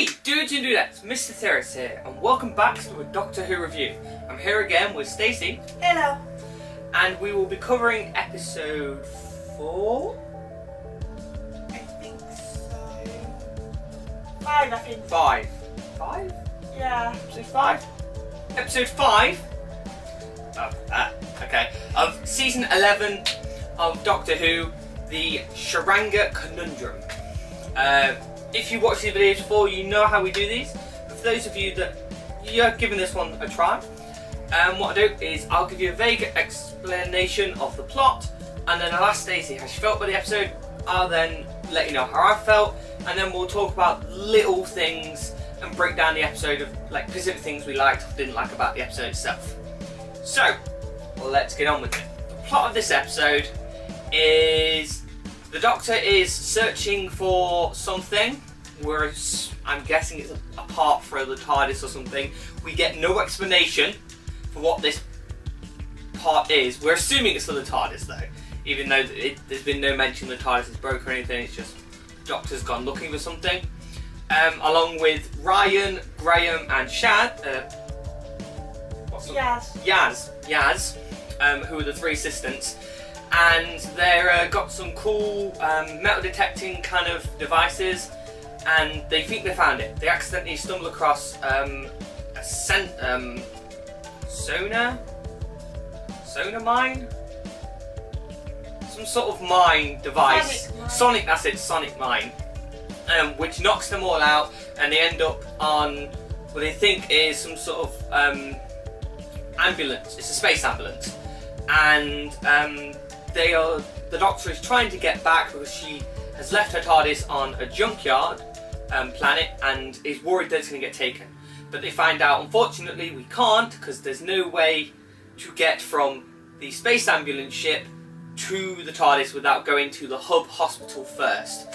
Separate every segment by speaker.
Speaker 1: Hey dudes and dudettes, Mr. Theorist here, and welcome back to a Doctor Who review. I'm here again with Stacey.
Speaker 2: Hello.
Speaker 1: And we will be covering episode 4?
Speaker 2: I think so. 5, I think.
Speaker 1: 5. 5?
Speaker 2: Yeah.
Speaker 1: Episode 5? Episode 5? Okay. Of season 11 of Doctor Who, the Tsuranga Conundrum. If you watched the videos before, you know how we do these. But for those of you that you're giving this one a try, what I do is I'll give you a vague explanation of the plot, and then I'll ask Stacey how she felt with the episode. I'll then let you know how I felt, and then we'll talk about little things and break down the episode of like specific things we liked or didn't like about the episode itself. So, well, let's get on with it. The plot of this episode is the Doctor is searching for something, whereas I'm guessing it's a part for the TARDIS or something. We get no explanation for what this part is. We're assuming it's for the TARDIS though, even though there's been no mention the TARDIS is broken or anything. It's just the Doctor's gone looking for something. Along with Ryan, Graham and Shad. Yaz, who are the three assistants. And they've got some cool metal detecting kind of devices, and they think they found it. They accidentally stumble across a sonar mine? Some sort of mine device. Sonic mine. Which knocks them all out, and they end up on what they think is some sort of ambulance. It's a space ambulance. And the Doctor is trying to get back because she has left her TARDIS on a junkyard planet and is worried that it's going to get taken. But they find out, unfortunately, we can't, because there's no way to get from the space ambulance ship to the TARDIS without going to the hub hospital first.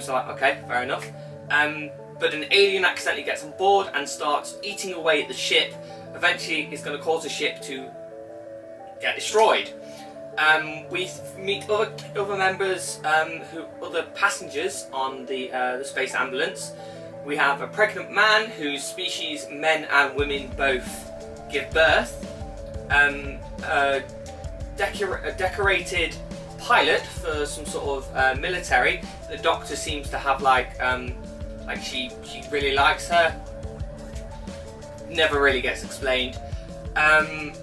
Speaker 1: So like, okay, fair enough. But an alien accidentally gets on board and starts eating away at the ship. Eventually, it's going to cause the ship to get destroyed. We meet other members, other passengers on the space ambulance. We have a pregnant man whose species, men and women, both give birth. A decorated pilot for some sort of military. The Doctor seems to have like she really likes her. Never really gets explained. And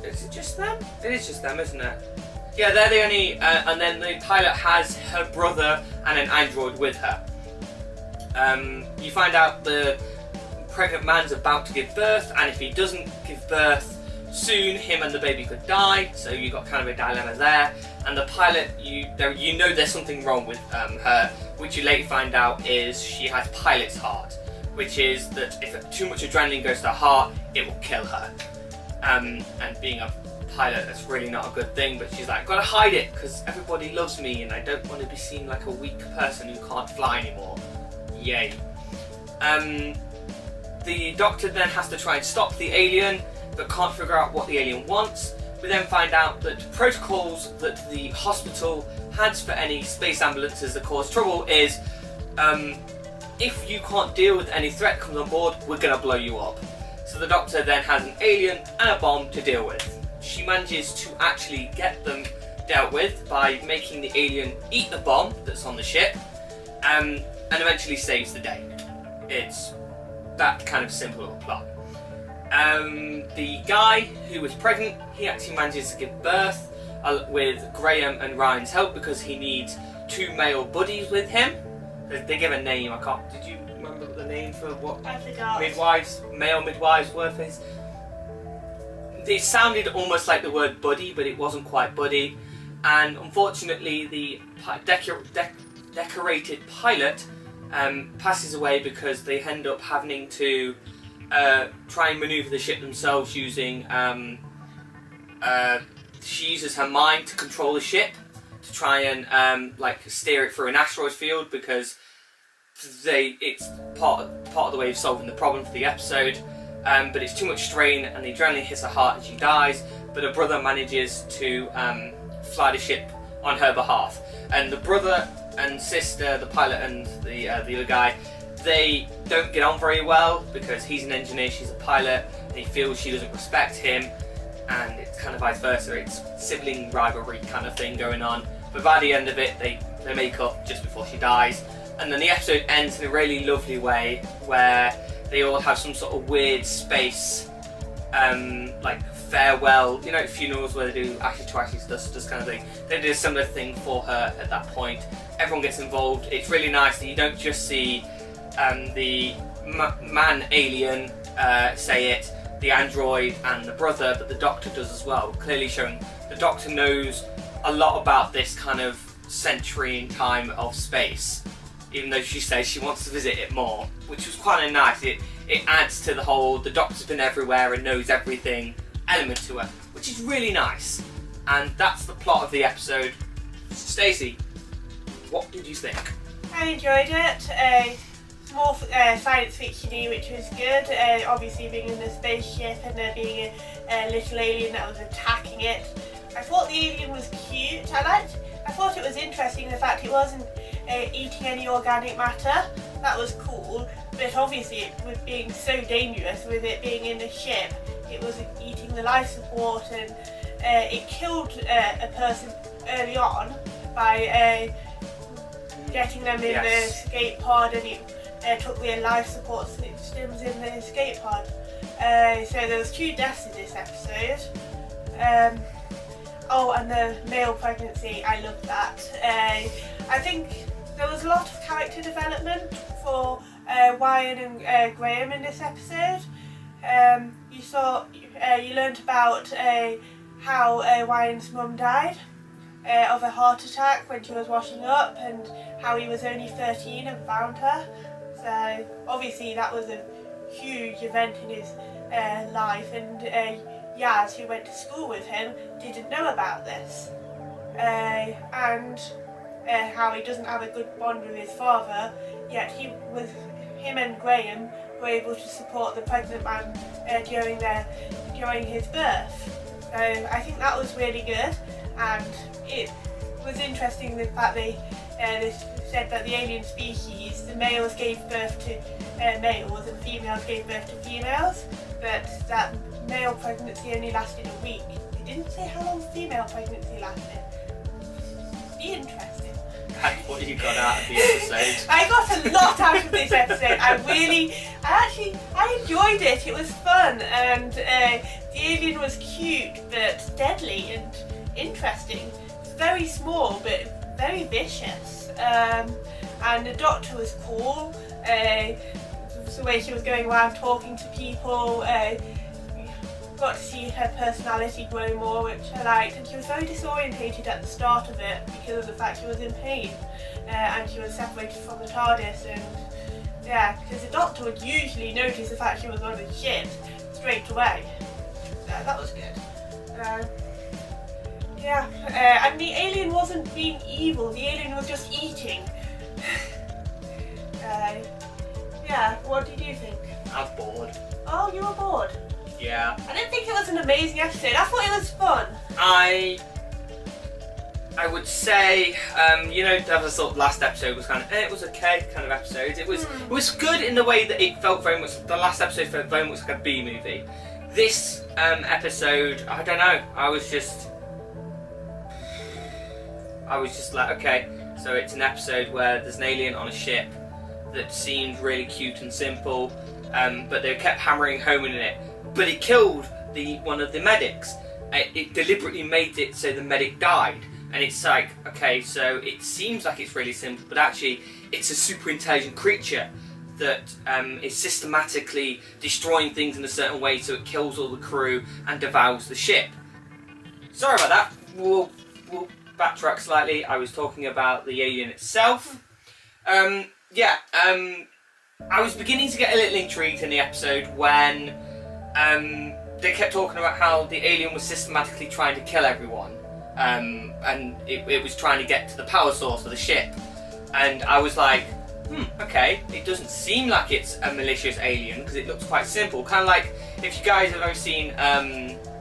Speaker 1: is it just them? It is just them, isn't it? Yeah, they're the only. And then the pilot has her brother and an android with her. You find out the pregnant man's about to give birth, and if he doesn't give birth soon, him and the baby could die. So you got kind of a dilemma there. And the pilot, you know, there's something wrong with her, which you later find out is she has pilot's heart, which is that if too much adrenaline goes to her heart, it will kill her. And being a pilot, that's really not a good thing, but she's like, gotta hide it because everybody loves me and I don't want to be seen like a weak person who can't fly anymore. Yay. The Doctor then has to try and stop the alien, but can't figure out what the alien wants. We then find out that protocols that the hospital has for any space ambulances that cause trouble is if you can't deal with any threat that comes on board, we're gonna blow you up. So the Doctor then has an alien and a bomb to deal with. She manages to actually get them dealt with by making the alien eat the bomb that's on the ship, and eventually saves the day. It's that kind of simple little plot. The guy who was pregnant, he actually manages to give birth with Graham and Ryan's help because he needs 2 male buddies with him. They give a name, I can't, did you remember the name for what male midwives were for his? It sounded almost like the word buddy, but it wasn't quite buddy. And unfortunately, the decorated pilot passes away because they end up having to try and maneuver the ship themselves using. She uses her mind to control the ship to try and steer it through an asteroid field because it's part of the way of solving the problem for the episode. But it's too much strain and the adrenaline hits her heart and she dies. But her brother manages to fly the ship on her behalf. And the brother and sister, the pilot and the other guy, they don't get on very well because he's an engineer, she's a pilot, and he feels she doesn't respect him, and it's kind of vice versa. It's sibling rivalry kind of thing going on. But by the end of it, they make up just before she dies, and then the episode ends in a really lovely way where they all have some sort of weird space, like farewell, you know, funerals where they do ashes to ashes, dust kind of thing. They did a similar thing for her at that point. Everyone gets involved. It's really nice that you don't just see the man alien say it, the android and the brother, but the Doctor does as well, clearly showing the Doctor knows a lot about this kind of century in time of space, even though she says she wants to visit it more, which was quite nice. It adds to the whole the Doctor's been everywhere and knows everything element to her, which is really nice. And that's the plot of the episode. Stacey, what did you think?
Speaker 2: I enjoyed it. More science fiction-y, which was good. Obviously being in the spaceship and there being a little alien that was attacking it. I thought the alien was cute. I thought it was interesting the fact it wasn't eating any organic matter. That was cool. But obviously it was being so dangerous with it being in the ship. It was eating the life support, and it killed a person early on by getting them in the escape pod, and it took the life support systems in the escape pod. So there was 2 deaths in this episode. Oh, and the male pregnancy, I loved that. I think there was a lot of character development for Ryan and Graham in this episode. You learnt about how Ryan's mum died of a heart attack when she was washing up, and how he was only 13 and found her. So obviously that was a huge event in his life, and Yaz, who went to school with him, didn't know about this. And how he doesn't have a good bond with his father, yet him and Graham were able to support the pregnant man during his birth. So I think that was really good, and it was interesting the fact they said that the alien species, the males gave birth to males and females gave birth to females, but that male pregnancy only lasted a week. They didn't say how long female pregnancy lasted. Be interesting.
Speaker 1: That's what you got out of the episode.
Speaker 2: I got a lot out of this episode. I enjoyed it. It was fun, and the alien was cute but deadly and interesting. Very small but very vicious. And the Doctor was cool. The way she was going around talking to people. Got to see her personality grow more, which I liked, and she was very disorientated at the start of it because of the fact she was in pain, and she was separated from the TARDIS, and because the Doctor would usually notice the fact she was on a ship straight away. So that was good. And the alien wasn't being evil, the alien was just eating. What did you think?
Speaker 1: I was bored.
Speaker 2: Oh, you were bored?
Speaker 1: Yeah.
Speaker 2: I didn't think it was an amazing episode. I thought it was fun.
Speaker 1: I would say, that was sort of last episode was kind of, it was okay kind of episode. It was good in the way that it felt very much, the last episode felt very much like a B movie. This episode, I don't know, I was just like, okay, so it's an episode where there's an alien on a ship that seemed really cute and simple, but they kept hammering home in it. But it killed one of the medics. It deliberately made it so the medic died. And it's like, okay, so it seems like it's really simple, but actually it's a super intelligent creature that is systematically destroying things in a certain way so it kills all the crew and devours the ship. Sorry about that. We'll backtrack slightly. I was talking about the alien itself. I was beginning to get a little intrigued in the episode when they kept talking about how the alien was systematically trying to kill everyone, and it was trying to get to the power source of the ship, and I was like, okay, it doesn't seem like it's a malicious alien because it looks quite simple, kind of like if you guys have ever seen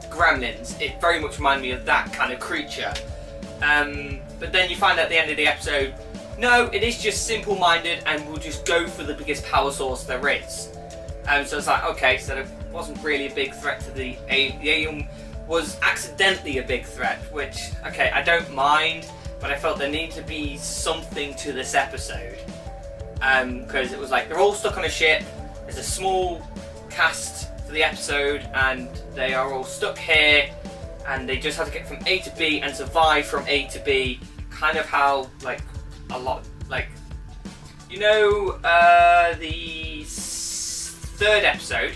Speaker 1: Gremlins, it very much reminded me of that kind of creature, but then you find out at the end of the episode, no, it is just simple-minded and we'll just go for the biggest power source there is. So it's like, okay, so there wasn't really a big threat to the alien was accidentally a big threat, which, okay, I don't mind, but I felt there needed to be something to this episode. Because it was like, they're all stuck on a ship, there's a small cast for the episode, and they are all stuck here, and they just have to get from A to B and survive from A to B, kind of how, like, a lot, like, you know, the third episode,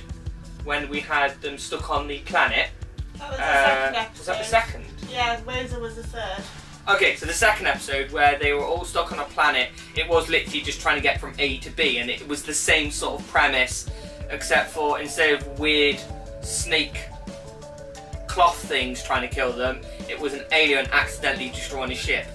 Speaker 1: when we had them stuck on the planet.
Speaker 2: That was the second episode.
Speaker 1: Was that the second?
Speaker 2: Yeah, Rosa was the third.
Speaker 1: Okay, so the second episode where they were all stuck on a planet, it was literally just trying to get from A to B, and it was the same sort of premise, except for instead of weird snake cloth things trying to kill them, it was an alien accidentally destroying a ship.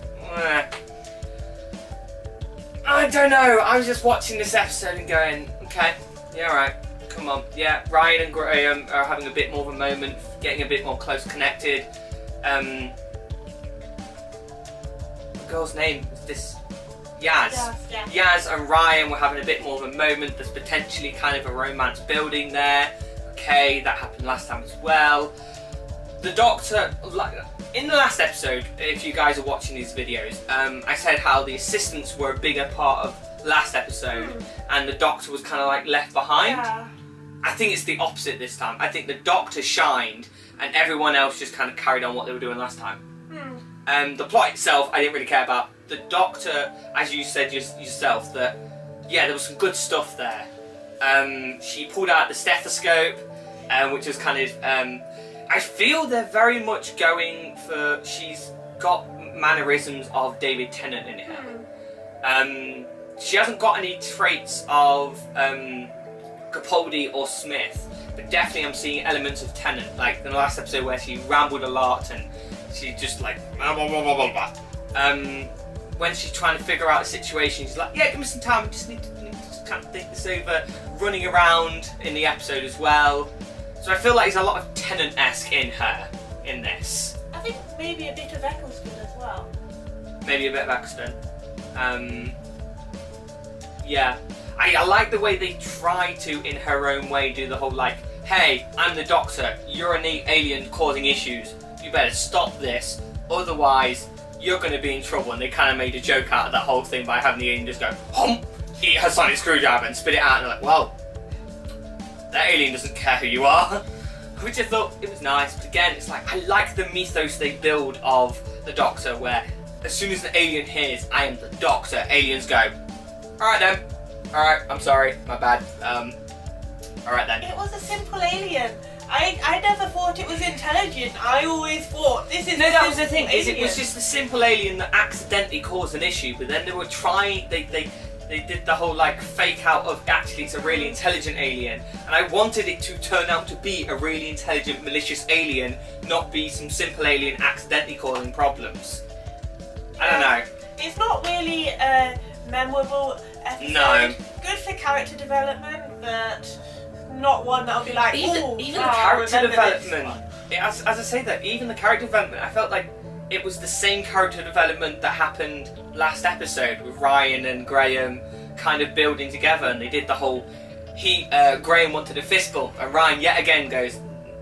Speaker 1: I don't know, I was just watching this episode and going, okay, yeah, alright, come on. Yeah, Ryan and Graham are having a bit more of a moment, getting a bit more close connected. The girl's name is this Yaz. Yaz and Ryan were having a bit more of a moment. There's potentially kind of a romance building there. Okay, that happened last time as well. The Doctor, in the last episode, if you guys are watching these videos, I said how the assistants were a bigger part of last episode, and the Doctor was kind of like left behind.
Speaker 2: Yeah.
Speaker 1: I think it's the opposite this time. I think the Doctor shined, and everyone else just kind of carried on what they were doing last time. The plot itself, I didn't really care about. The Doctor, as you said yourself, that yeah, there was some good stuff there. She pulled out the stethoscope, which was kind of. I feel they're very much going for. She's got mannerisms of David Tennant in her. She hasn't got any traits of Capaldi or Smith, but definitely I'm seeing elements of Tennant, like in the last episode where she rambled a lot and she just like blah, blah, blah, blah, blah. When she's trying to figure out a situation, she's like, yeah, give me some time, I just need to kind of think this over, running around in the episode as well. So I feel like there's a lot of Tennant-esque in her in this.
Speaker 2: I think maybe a bit of Eccleston as well.
Speaker 1: Maybe a bit of Eccleston. Yeah. I like the way they try to, in her own way, do the whole like, hey, I'm the Doctor, you're an alien causing issues, you better stop this, otherwise you're going to be in trouble. And they kind of made a joke out of that whole thing by having the alien just go, hump, eat her sonic screwdriver and spit it out, and they're like, well, that alien doesn't care who you are. Which I thought, it was nice, but again, it's like, I like the mythos they build of the Doctor, where as soon as the alien hears, I am the Doctor, aliens go, alright then. Alright, I'm sorry, my bad. Alright then.
Speaker 2: It was a simple alien. I never thought it was intelligent. I always thought this is.
Speaker 1: No, that was the thing.
Speaker 2: Alien.
Speaker 1: It was just a simple alien that accidentally caused an issue. But then they were trying. They did the whole like fake out of actually it's a really intelligent alien, and I wanted it to turn out to be a really intelligent, malicious alien, not be some simple alien accidentally causing problems. I don't know.
Speaker 2: It's not really a memorable episode.
Speaker 1: No.
Speaker 2: Good for character development, but not one that'll be like,
Speaker 1: Even the character development. As I say that, even the character development, I felt like it was the same character development that happened last episode with Ryan and Graham kind of building together, and they did the whole. Graham wanted a fist bump, and Ryan yet again goes,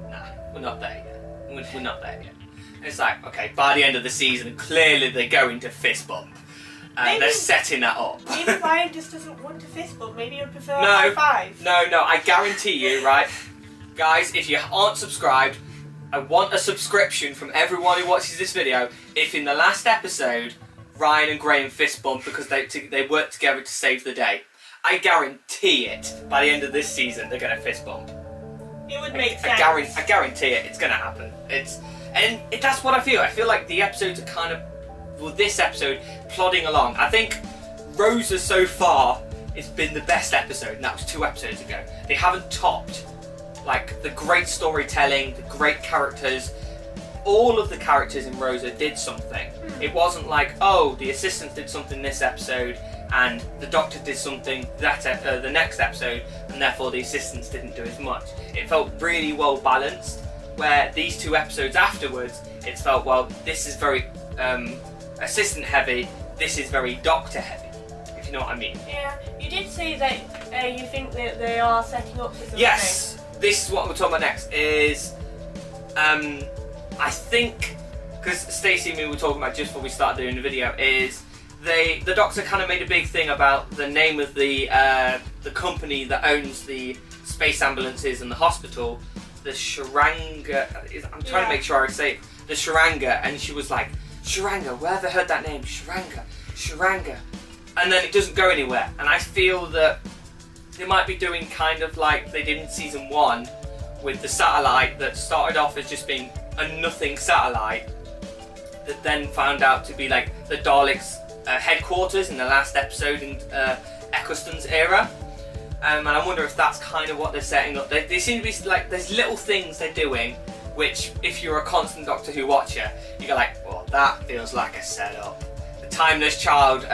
Speaker 1: nah, we're not there yet. We're not there yet. And it's like, okay, by the end of the season, clearly they go into fist bump. They're setting that up.
Speaker 2: Maybe Ryan just doesn't want a fist bump. Maybe he'd prefer a high five.
Speaker 1: No, I guarantee you, right? Guys, if you aren't subscribed, I want a subscription from everyone who watches this video if in the last episode, Ryan and Graham fist bump because they worked together to save the day. I guarantee it, by the end of this season, they're going to fist bump.
Speaker 2: It would make sense.
Speaker 1: I guarantee it, it's going to happen. That's what I feel. I feel like the episodes are kind of, well, this episode, plodding along. I think Rosa so far has been the best episode, and that was 2 episodes ago. They haven't topped like the great storytelling, the great characters. All of the characters in Rosa did something. It wasn't like, oh, the assistants did something this episode and the Doctor did something the next episode, and therefore the assistants didn't do as much. It felt really well balanced, where these 2 episodes afterwards, it's felt, well, this is very assistant heavy, this is very Doctor heavy, if you know what I mean.
Speaker 2: Yeah, you did say that you think that they are setting up for something.
Speaker 1: Yes, this is what we're talking about next. Is I think, because Stacey and me were talking about just before we started doing the video, is the Doctor kind of made a big thing about the name of the company that owns the space ambulances and the hospital, the Tsuranga. I'm trying to make sure I say it. The Tsuranga, and she was like, Tsuranga, where have I heard that name? Tsuranga. And then it doesn't go anywhere. And I feel that they might be doing kind of like they did in season 1 with the satellite that started off as just being a nothing satellite that then found out to be like the Daleks' headquarters in the last episode in Eccleston's era. And I wonder if that's kind of what they're setting up. They seem to be like, there's little things they're doing, which if you're a constant Doctor Who watcher, you go like, well, that feels like a setup. The Timeless Child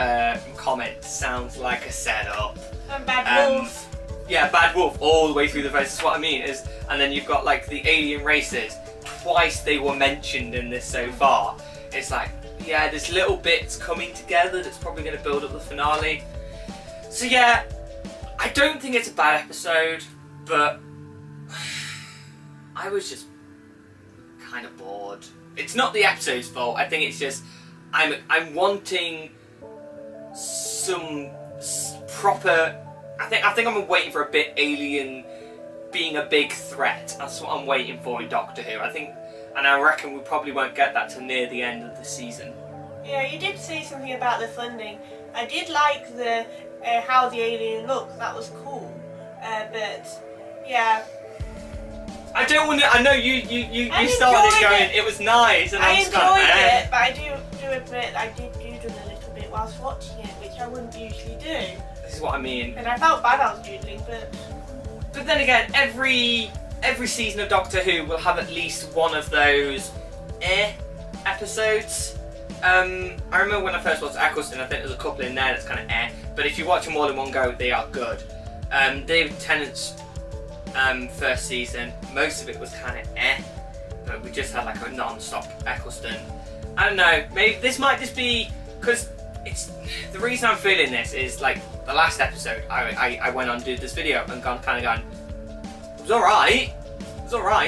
Speaker 1: comment sounds like a setup.
Speaker 2: And Bad Wolf.
Speaker 1: Yeah, Bad Wolf all the way through the face. That's what I mean. And then you've got like the alien races. Twice they were mentioned in this so far. It's like, yeah, there's little bits coming together that's probably going to build up the finale. So yeah, I don't think it's a bad episode, but I was just kind of bored. It's not the episode's fault. I think it's just I'm wanting some proper. I think I'm waiting for a bit alien being a big threat. That's what I'm waiting for in Doctor Who. And I reckon we probably won't get that till near the end of the season.
Speaker 2: Yeah, you did say something about the funding. I did like the how the alien looked. That was cool. But yeah.
Speaker 1: I don't want to. I know you started it going. It was nice, and I was
Speaker 2: enjoyed
Speaker 1: kind of,
Speaker 2: it, but I do admit I did doodle a little bit whilst watching it, which I wouldn't usually do.
Speaker 1: This is what I mean.
Speaker 2: And I felt bad I was doodling, but
Speaker 1: then again, every season of Doctor Who will have at least one of those episodes. I remember when I first watched Eccleston, I think there's a couple in there that's kind of but if you watch them all in one go, they are good. David Tennant's first season, most of it was kind of but we just had like a non-stop Eccleston. I don't know, maybe this might just be because it's the reason I'm feeling this is like the last episode I went on to do this video and kind of gone, it was alright,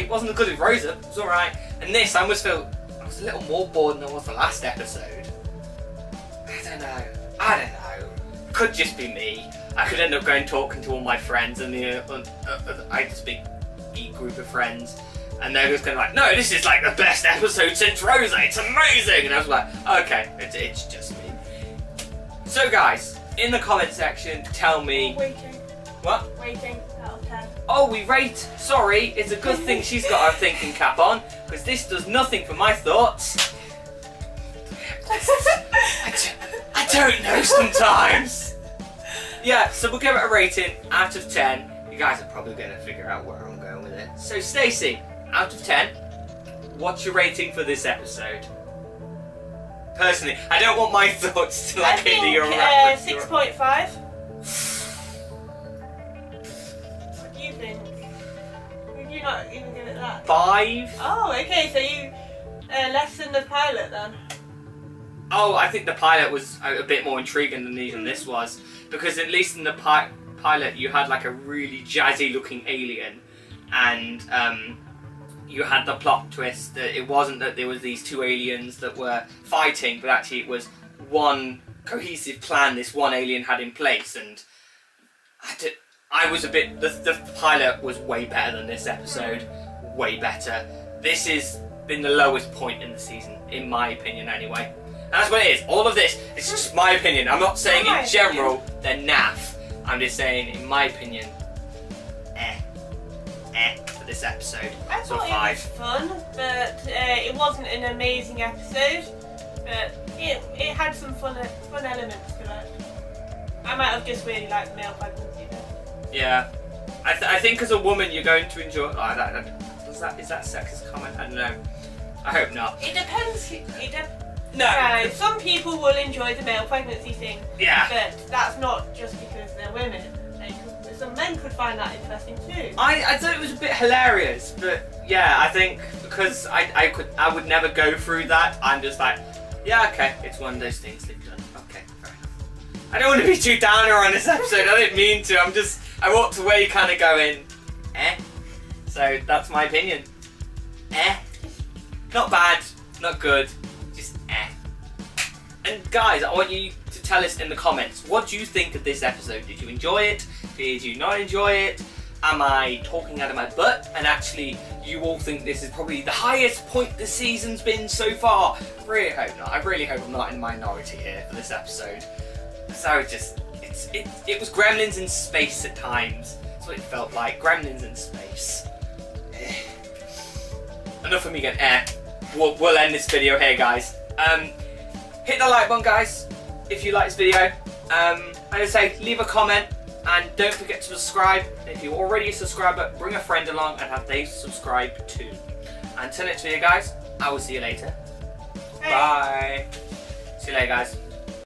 Speaker 1: it wasn't as good as Rosa, it was alright. And this I almost feel I was a little more bored than I was the last episode. I don't know, could just be me. I could end up going talking to all my friends and I had this big group of friends, and they're just going like, no, this is like the best episode since Rosa, it's amazing. And I was like, okay, it's just me. So guys, in the comment section, tell me.
Speaker 2: Waiting.
Speaker 1: What?
Speaker 2: Waiting out of 10.
Speaker 1: Oh, we rate. Sorry, it's a good thing she's got her thinking cap on, because this does nothing for my thoughts. I don't know sometimes. Yeah, so we'll give it a rating out of 10. You guys are probably going to figure out where I'm going with it. So Stacey, out of 10, what's your rating for this episode? Personally, I don't want my thoughts to like hinder your
Speaker 2: 6.5. What do you think? Would you not even give it that?
Speaker 1: 5.
Speaker 2: Oh, okay, so you less than the pilot then?
Speaker 1: Oh, I think the pilot was a bit more intriguing than even this was. Because at least in the pilot you had like a really jazzy looking alien, and you had the plot twist that it wasn't that there was these two aliens that were fighting, but actually it was one cohesive plan this one alien had in place. And I was a bit, the pilot was way better than this episode, way better. This has been the lowest point in the season, in my opinion anyway. That's what it is. All of this is just my opinion. I'm not saying in general they're naff. I'm just saying, in my opinion, for this episode.
Speaker 2: I thought
Speaker 1: 5.
Speaker 2: It was fun, but it wasn't an amazing episode. But it had some fun elements to it. I might have just really liked male pregnancy though.
Speaker 1: Yeah, I think as a woman you're going to enjoy. Is that sexist comment? I don't know. I hope not.
Speaker 2: It depends.
Speaker 1: No.
Speaker 2: Some people will enjoy the male pregnancy thing.
Speaker 1: Yeah.
Speaker 2: But that's not just because they're women. Some men could find that interesting too.
Speaker 1: I thought it was a bit hilarious, but yeah, I think because I would never go through that. I'm just like, yeah, okay, it's one of those things they've done. I don't want to be too downer on this episode. I didn't mean to. I walked away kind of going, eh. So that's my opinion. Eh. Not bad, not good, just eh. And guys, I want you to tell us in the comments, what do you think of this episode? Did you enjoy it? Did you not enjoy it? Am I talking out of my butt? And actually, you all think this is probably the highest point the season's been so far? I really hope not. I really hope I'm not in the minority here for this episode. So it was Gremlins in space at times. That's what it felt like. Gremlins in space. Enough of me getting We'll end this video here, guys. Hit the like button, guys, if you like this video. As I say, leave a comment and don't forget to subscribe. If you're already a subscriber, bring a friend along and have they subscribe too. Until next video, guys, I will see you later. Bye. See you later, guys.